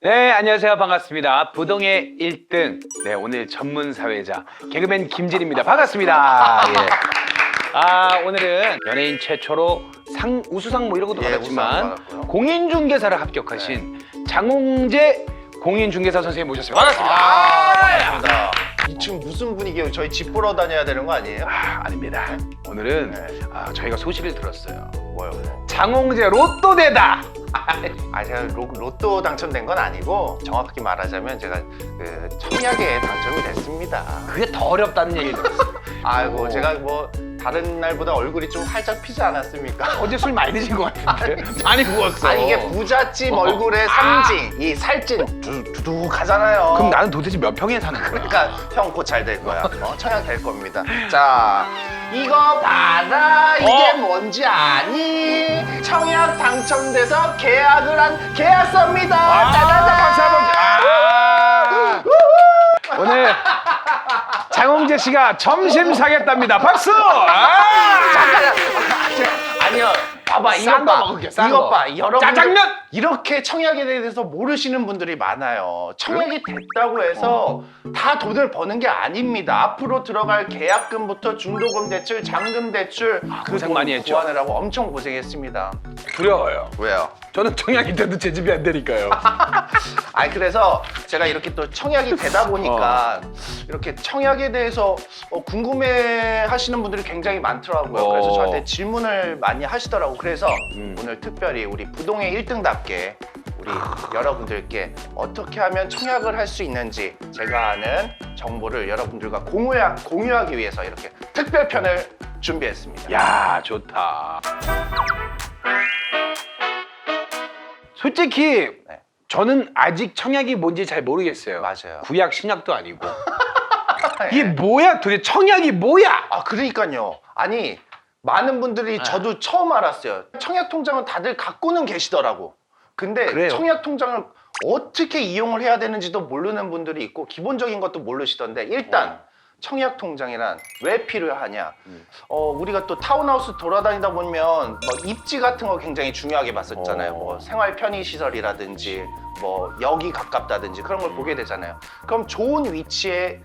네, 안녕하세요. 반갑습니다. 부동의 1등. 네, 오늘 전문 사회자 개그맨 김진입니다. 반갑습니다. 예. 오늘은 연예인 최초로 우수상 뭐 이런 것도 받았지만 공인중개사를 합격하신 장홍재 공인중개사 선생님 모셨습니다. 반갑습니다. 반갑습니다. 이 지금 무슨 분위기예요? 저희 집 보러 다녀야 되는 거 아니에요? 아닙니다. 오늘은 저희가 소식을 들었어요. 뭐요? 장홍재 로또대다. 제가 로또 당첨된 건 아니고 정확히 말하자면 제가 그 청약에 당첨이 됐습니다. 그게 더 어렵다는 얘기를 들었어요. 아이고 제가 뭐 다른 날보다 얼굴이 좀 활짝 피지 않았습니까? 어제 술 많이 드신 것 같은데? 많이 부었어. 이게 부잣집 얼굴의 상징, 이 살찐 두둑하잖아요. 그럼 나는 도대체 몇 평에 사는 거야? 그러니까 형 곧 잘 될 거야. 청약 될 겁니다. 자, 이거 봐라. 이게 뭔지 아니? 청약 당첨돼서 계약을 한 계약서입니다. 짜자잔. 박수 한번. 오늘 장홍재 씨가 점심 사겠답니다. 박수. 아니요. 봐봐, 싼거 먹을게, 싼 이것 거. 봐, 여러분. 짜장면! 이렇게 청약에 대해서 모르시는 분들이 많아요. 청약이 됐다고 해서 다 돈을 버는 게 아닙니다. 앞으로 들어갈 계약금부터 중도금 대출, 잔금 대출 고생 많이 했죠. 구하느라고 엄청 고생했습니다. 두려워요. 왜요? 저는 청약이 돼도 제 집이 안 되니까요. 그래서 제가 이렇게 또 청약이 되다 보니까 이렇게 청약에 대해서 궁금해 하시는 분들이 굉장히 많더라고요. 그래서 저한테 질문을 많이 하시더라고요. 그래서 오늘 특별히 우리 부동의 1등답게 우리 여러분들께 어떻게 하면 청약을 할 수 있는지 제가 아는 정보를 여러분들과 공유하기 위해서 이렇게 특별편을 준비했습니다. 야, 좋다. 솔직히 네. 저는 아직 청약이 뭔지 잘 모르겠어요. 맞아요. 구약, 신약도 아니고. 이게 뭐야? 도대체 청약이 뭐야? 그러니까요. 아니 많은 분들이 저도 처음 알았어요. 청약 통장은 다들 갖고는 계시더라고. 근데 그래요. 청약 통장을 어떻게 이용을 해야 되는지도 모르는 분들이 있고 기본적인 것도 모르시던데 일단 청약 통장이란 왜 필요하냐? 우리가 또 타운하우스 돌아다니다 보면 뭐 입지 같은 거 굉장히 중요하게 봤었잖아요. 뭐 생활 편의 시설이라든지 뭐 역이 가깝다든지 그런 걸 보게 되잖아요. 그럼 좋은 위치에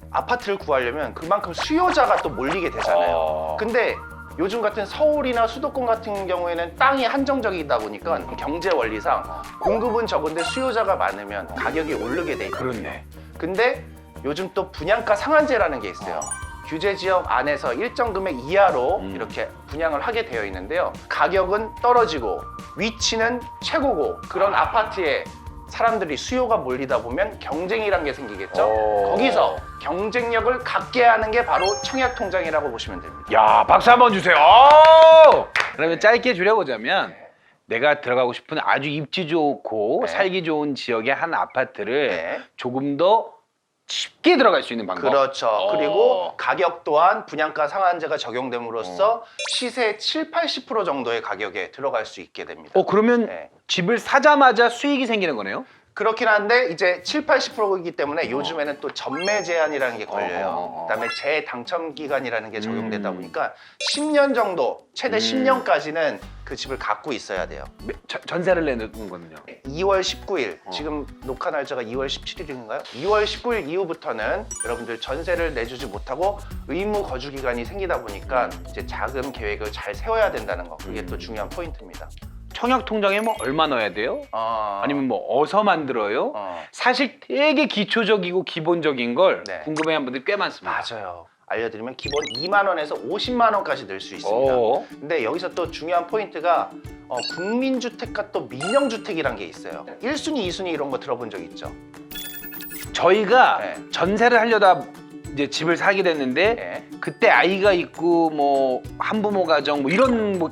아파트를 구하려면 그만큼 수요자가 또 몰리게 되잖아요. 근데 요즘 같은 서울이나 수도권 같은 경우에는 땅이 한정적이다 보니까 경제 원리상 공급은 적은데 수요자가 많으면 가격이 오르게 돼 있거든요. 그렇네. 근데 요즘 또 분양가 상한제라는 게 있어요. 규제 지역 안에서 일정 금액 이하로 이렇게 분양을 하게 되어 있는데요. 가격은 떨어지고 위치는 최고고 그런 아파트에 사람들이 수요가 몰리다 보면 경쟁이란 게 생기겠죠. 거기서 경쟁력을 갖게 하는 게 바로 청약 통장이라고 보시면 됩니다. 야, 박수 한번 주세요. 그러면 짧게 줄여보자면 내가 들어가고 싶은 아주 입지 좋고 살기 좋은 지역의 한 아파트를 조금 더 쉽게 들어갈 수 있는 방법. 그렇죠. 그리고 가격 또한 분양가 상한제가 적용됨으로써 시세 70-80% 정도의 가격에 들어갈 수 있게 됩니다. 그러면 네. 집을 사자마자 수익이 생기는 거네요? 그렇긴 한데 이제 70-80%이기 때문에 요즘에는 또 전매 제한이라는 게 걸려요. 그다음에 재당첨 기간이라는 게 적용되다 보니까 10년 정도, 최대 10년까지는 그 집을 갖고 있어야 돼요. 전세를 내는 거는요? 2월 19일, 지금 녹화 날짜가 2월 17일인가요? 2월 19일 이후부터는 여러분들 전세를 내주지 못하고 의무 거주 기간이 생기다 보니까 이제 자금 계획을 잘 세워야 된다는 거. 그게 또 중요한 포인트입니다. 청약 통장에 뭐 얼마 넣어야 돼요? 아니면 뭐 어디서 만들어요? 사실 되게 기초적이고 기본적인 걸 궁금해하는 분들이 꽤 많습니다. 맞아요. 알려드리면 기본 2만 원에서 50만 원까지 낼 수 있습니다. 근데 여기서 또 중요한 포인트가 국민주택과 또 민영주택이란 게 있어요. 1순위, 2순위 이런 거 들어본 적 있죠? 저희가 전세를 하려다 이제 집을 사게 됐는데 그때 아이가 있고 뭐 한부모 가정 뭐 이런 뭐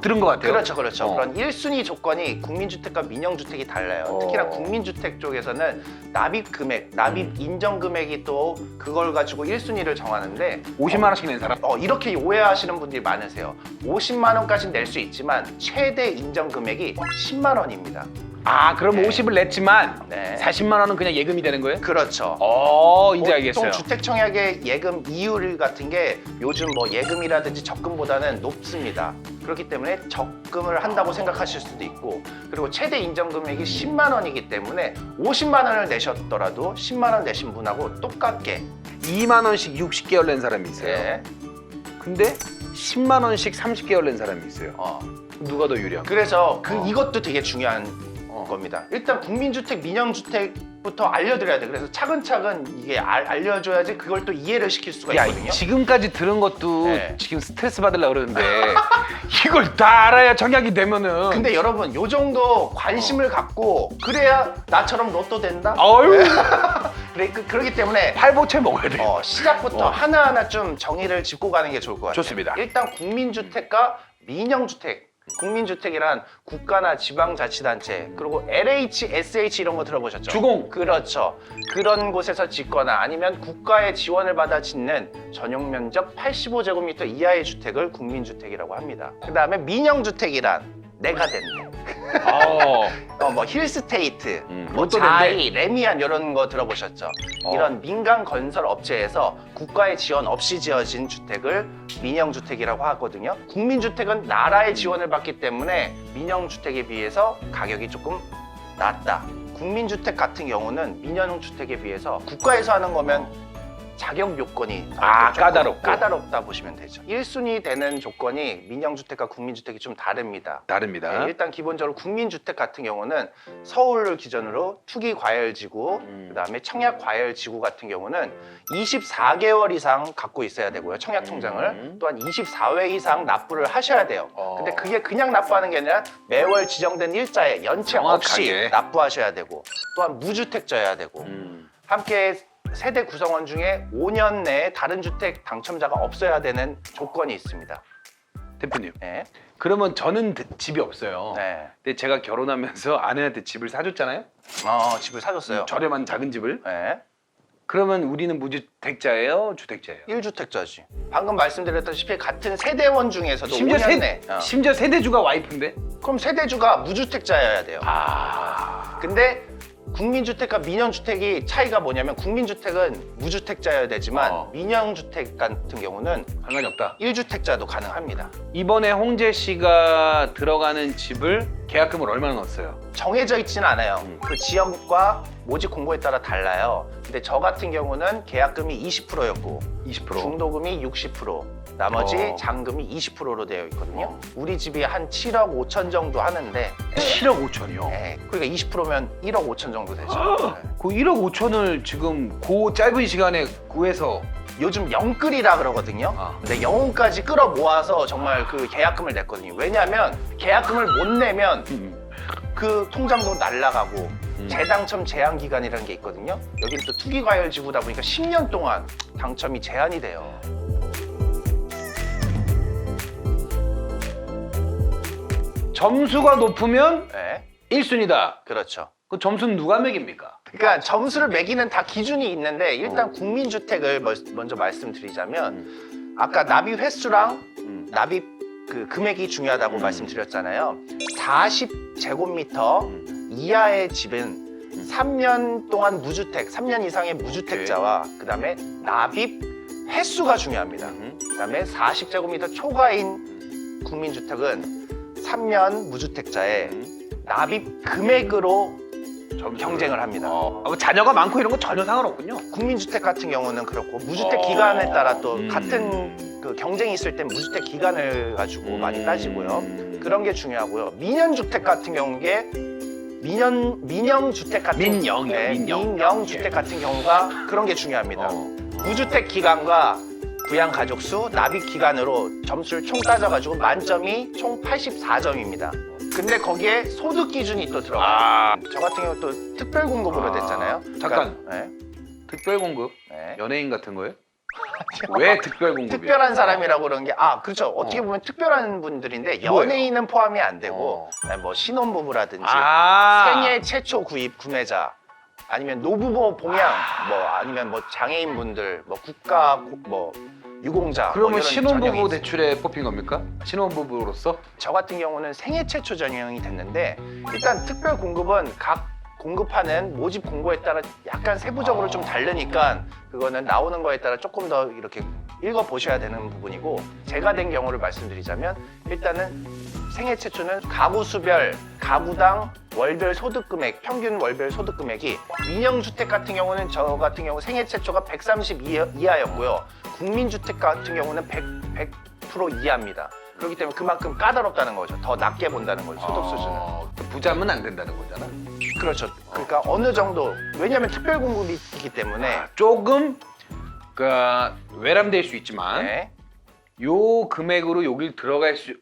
들은 것 같아요. 그렇죠. 그런 1순위 조건이 국민주택과 민영주택이 달라요. 특히나 국민주택 쪽에서는 납입 금액, 납입 인정 금액이 또 그걸 가지고 1순위를 정하는데 50만 원씩 낸 사람? 이렇게 오해하시는 분들이 많으세요. 50만 원까지 낼 수 있지만 최대 인정 금액이 10만 원입니다. 아, 그럼 네. 50을 냈지만 네. 40만 원은 그냥 예금이 되는 거예요? 그렇죠. 이제 알겠어요. 보통 주택청약의 예금 이율 같은 게 요즘 뭐 예금이라든지 적금보다는 높습니다. 그렇기 때문에 적금을 한다고 생각하실 수도 있고, 그리고 최대 인정 금액이 10만 원이기 때문에 50만 원을 내셨더라도 10만 원 내신 분하고 똑같게 2만 원씩 60개월 낸 사람이 있어요. 네. 근데 10만 원씩 30개월 낸 사람이 있어요. 어. 누가 더 유리한? 그래서 어. 이것도 되게 중요한 겁니다. 일단 국민주택, 민영주택부터 알려드려야 돼. 그래서 차근차근 이게 알려줘야지 그걸 또 이해를 시킬 수가 야, 있거든요. 지금까지 들은 것도 네. 지금 스트레스 받으려고 그러는데 이걸 다 알아야 청약이 되면은. 근데 여러분 요 정도 관심을 갖고 그래야 나처럼 로또 된다? 어휴, 그래, 그렇기 때문에 팔보채 먹어야 돼. 시작부터 하나하나 좀 정의를 짚고 가는 게 좋을 것 같아요. 좋습니다. 일단 국민주택과 민영주택. 국민주택이란 국가나 지방자치단체, 그리고 LH, SH 이런 거 들어보셨죠? 주공. 그렇죠. 그런 곳에서 짓거나 아니면 국가의 지원을 받아 짓는 전용 면적 85제곱미터 이하의 주택을 국민주택이라고 합니다. 그 다음에 민영주택이란 내가 된대. 뭐 힐스테이트, 뭐 로또 자이, 레미안 이런 거 들어보셨죠? 이런 민간 건설 업체에서 국가의 지원 없이 지어진 주택을 민영주택이라고 하거든요. 국민주택은 나라의 지원을 받기 때문에 민영주택에 비해서 가격이 조금 낮다. 국민주택 같은 경우는 민영주택에 비해서 국가에서 하는 거면 자격 요건이 조금 까다롭다 보시면 되죠. 1순위 되는 조건이 민영주택과 국민주택이 좀 다릅니다. 다릅니다. 네, 일단 기본적으로 국민주택 같은 경우는 서울을 기준으로 투기과열지구, 그다음에 청약과열지구 같은 경우는 24개월 이상 갖고 있어야 되고요. 청약통장을. 또한 24회 이상 납부를 하셔야 돼요. 근데 그게 그냥 납부하는 게 아니라 매월 지정된 일자에 연체 없이 정확하게. 납부하셔야 되고, 또한 무주택자여야 되고, 함께 세대 구성원 중에 5년 내에 다른 주택 당첨자가 없어야 되는 조건이 있습니다. 대표님. 네. 그러면 저는 집이 없어요. 네. 근데 제가 결혼하면서 아내한테 집을 사줬잖아요. 집을 사줬어요. 저렴한 작은 집을. 네. 그러면 우리는 무주택자예요, 주택자예요? 1주택자지. 방금 말씀드렸다시피 같은 세대원 중에서도 심지어 5년 내. 심지어 세대주가 와이프인데? 그럼 세대주가 무주택자여야 돼요. 아. 근데 국민주택과 민영주택이 차이가 뭐냐면, 국민주택은 무주택자여야 되지만 민영주택 같은 경우는 상관이 없다. 1주택자도 가능합니다. 이번에 홍재 씨가 들어가는 집을 계약금을 얼마나 넣었어요? 정해져 있지는 않아요. 그 지역과 모집 공고에 따라 달라요. 근데 저 같은 경우는 계약금이 20%였고 20%. 중도금이 60%, 나머지 잔금이 20%로 되어 있거든요. 우리 집이 한 7억 5천 정도 하는데 7억 5천이요? 네, 그러니까 20%면 1억 5천 정도 되죠. 네. 그 1억 5천을 지금 그 짧은 시간에 구해서 요즘 영끌이라 그러거든요. 근데 영혼까지 끌어 모아서 정말 그 계약금을 냈거든요. 왜냐하면 계약금을 못 내면 그 통장도 날라가고 재당첨 제한 기간이라는 게 있거든요. 여기는 또 투기과열지구다 보니까 10년 동안 당첨이 제한이 돼요. 점수가 높으면 네, 1순위다. 그렇죠. 그 점수는 누가 매깁니까? 그러니까 점수를 매기는 다 기준이 있는데, 일단 국민주택을 먼저 말씀드리자면, 아까 납입 횟수랑 납입 그 금액이 중요하다고 말씀드렸잖아요. 40제곱미터 이하의 집은 3년 동안 무주택, 3년 이상의 무주택자와 그다음에 납입 횟수가 중요합니다. 그다음에 40제곱미터 초과인 국민주택은 3년 무주택자의 납입 금액으로 경쟁을 합니다. 자녀가 많고 이런 거 전혀 상관없군요. 국민주택 같은 경우는 그렇고, 무주택 기간에 따라 또 같은 그 경쟁이 있을 땐 무주택 기간을 가지고 많이 따지고요. 그런 게 중요하고요. 민영주택 같은 경우에 민영주택 같은 민영이요, 민영. 민영주택 같은 경우가 그런 게 중요합니다. 무주택 기간과 부양 가족 수, 납입 기간으로 점수를 총 따져가지고 만점이 총 84점입니다. 근데 거기에 소득 기준이 또 들어가요. 저 같은 경우 또 특별 공급으로 됐잖아요. 잠깐. 네. 특별 공급? 네. 연예인 같은 거예요? 왜 특별 공급이야? 특별한 사람이라고 그런 게, 그렇죠. 어떻게 보면 특별한 분들인데 연예인은 포함이 안 되고, 뭐 신혼부부라든지 생애 최초 구매자, 아니면 노부모 봉양, 뭐 아니면 뭐 장애인 분들, 뭐 국가 뭐 유공자. 그러면 뭐 이런 신혼부부 전형이 대출에 뽑힌 겁니까? 신혼부부로서? 저 같은 경우는 생애 최초 전형이 됐는데 일단 특별 공급은 각 공급하는 모집 공고에 따라 약간 세부적으로 좀 다르니까 그거는 나오는 거에 따라 조금 더 이렇게 읽어보셔야 되는 부분이고 제가 된 경우를 말씀드리자면 일단은 생애 최초는 가구 수별, 가구당 월별 소득 금액, 평균 월별 소득 금액이 민영주택 같은 경우는 저 같은 경우 생애 최초가 130 이하였고요. 국민주택 같은 경우는 100% 이하입니다. 그렇기 때문에 그만큼 까다롭다는 거죠. 더 낮게 본다는 거죠. 소득 수준은. 부자면 안 된다는 거잖아. 그렇죠. 그러니까 어느 정도 왜냐하면 특별 공급이기 때문에 조금 그 외람될 수 있지만 네. 요 금액으로 여길 들어갈 수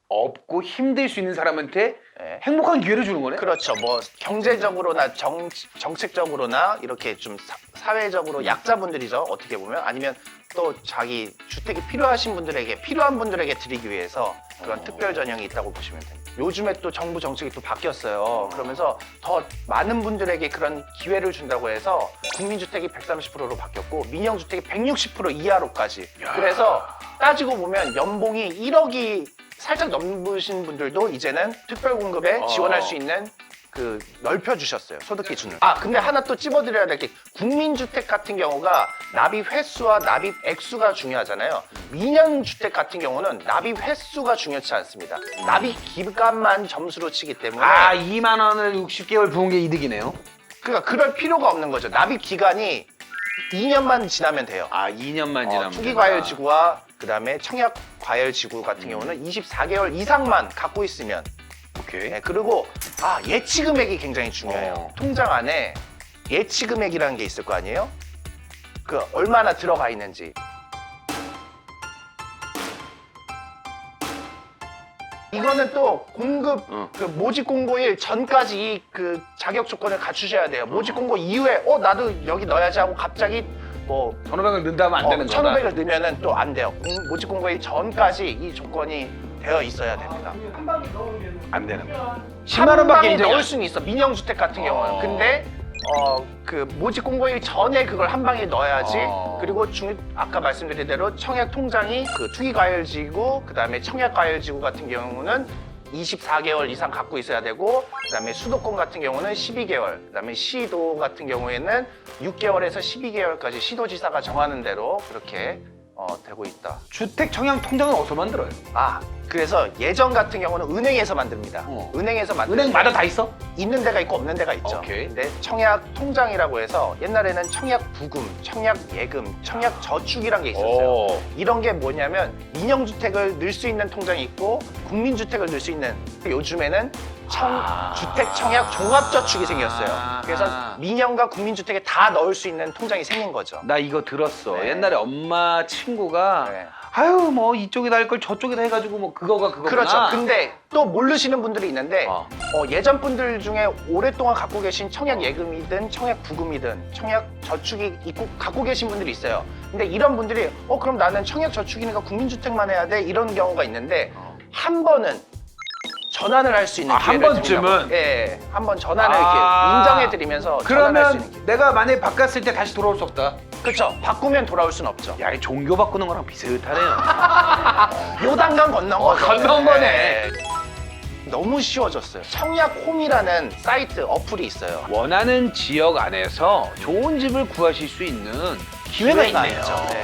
없고 힘들 수 있는 사람한테 네. 행복한 기회를 주는 거네. 그렇죠. 뭐 경제적으로나 정책적으로나 이렇게 좀 사회적으로 약자분들이죠. 어떻게 보면 아니면 또 자기 주택이 필요하신 분들에게 필요한 분들에게 드리기 위해서 그런 특별 전형이 있다고 보시면 됩니다. 요즘에 또 정부 정책이 또 바뀌었어요. 그러면서 더 많은 분들에게 그런 기회를 준다고 해서 국민주택이 130%로 바뀌었고 민영주택이 160% 이하로까지. 그래서 따지고 보면 연봉이 1억이 살짝 넘으신 분들도 이제는 특별 공급에 지원할 수 있는 그 넓혀주셨어요. 소득 기준을. 아 근데 하나 또 찝어드려야 될 게 국민주택 같은 경우가 납입 횟수와 납입 액수가 중요하잖아요. 민영주택 같은 경우는 납입 횟수가 중요치 않습니다. 납입 기간만 점수로 치기 때문에 2만 원을 60개월 부은 게 이득이네요. 그러니까 그럴 필요가 없는 거죠. 납입 기간이 2년만 지나면 돼요. 2년만 지나면 투기과열지구와 그다음에 청약과열지구 같은 경우는 24개월 이상만 갖고 있으면 오케이. 네, 그리고 예치 금액이 굉장히 중요해요. 통장 안에 예치 금액이라는 게 있을 거 아니에요? 그 얼마나 들어가 있는지. 이거는 또 공급 그 모집 공고일 전까지 이 그 자격 조건을 갖추셔야 돼요. 모집 공고 이후에 나도 여기 넣어야지 하고 갑자기 뭐 1,500을 넣는다면 안 되는 거다. 1,500을 넣으면은 또 안 돼요. 모집 공고일 전까지 이 조건이 되어 있어야 됩니다. 안 되는 거야. 10만 원밖에 인정이 넣을 수는 있어. 민영주택 같은 경우는. 근데 그 모집 공고일 전에 그걸 한 방에 넣어야지. 그리고 아까 말씀드린 대로 청약 통장이 그 투기과열지구, 그다음에 청약과열지구 같은 경우는 24개월 이상 갖고 있어야 되고, 그다음에 수도권 같은 경우는 12개월, 그다음에 시도 같은 경우에는 6개월에서 12개월까지 시도지사가 정하는 대로 그렇게 되고 있다. 주택 청약 통장은 어디서 만들어요? 그래서 예전 같은 경우는 은행에서 만듭니다. 은행에서 만드는 은행마다 다 있어? 있는 데가 있고 없는 데가 있죠. 오케이. 근데 청약 통장이라고 해서 옛날에는 청약 부금, 청약 예금, 청약 저축이란 게 있었어요. 이런 게 뭐냐면 민영주택을 넣을 수 있는 통장이 있고 국민주택을 넣을 수 있는 요즘에는 주택 청약 종합저축이 생겼어요. 그래서 민영과 국민주택에 다 넣을 수 있는 통장이 생긴 거죠. 나 이거 들었어. 네. 옛날에 엄마 친구가 네. 아유 뭐 이쪽에다 할 걸 저쪽에다 해가지고 뭐 그거가 그거구나. 그렇죠. 근데 또 모르시는 분들이 있는데 예전 분들 중에 오랫동안 갖고 계신 청약 예금이든 청약 부금이든 청약 저축이 있고 갖고 계신 분들이 있어요. 근데 이런 분들이 그럼 나는 청약 저축이니까 국민주택만 해야 돼 이런 경우가 있는데 한 번은 전환을 할 수 있는 한 기회를 번쯤은? 드린다고. 예, 한번 전환을 이렇게 인정해드리면서 전환할 수 있는 기회. 그러면 내가 만약에 바꿨을 때 다시 돌아올 수 없다. 그렇죠. 바꾸면 돌아올 수는 없죠. 야, 이 종교 바꾸는 거랑 비슷하네요. 요단강 건넌 거죠. 건넌 거네. 너무 쉬워졌어요. 청약홈이라는 사이트 어플이 있어요. 원하는 지역 안에서 좋은 집을 구하실 수 있는 기회가 있네요. 있죠. 네.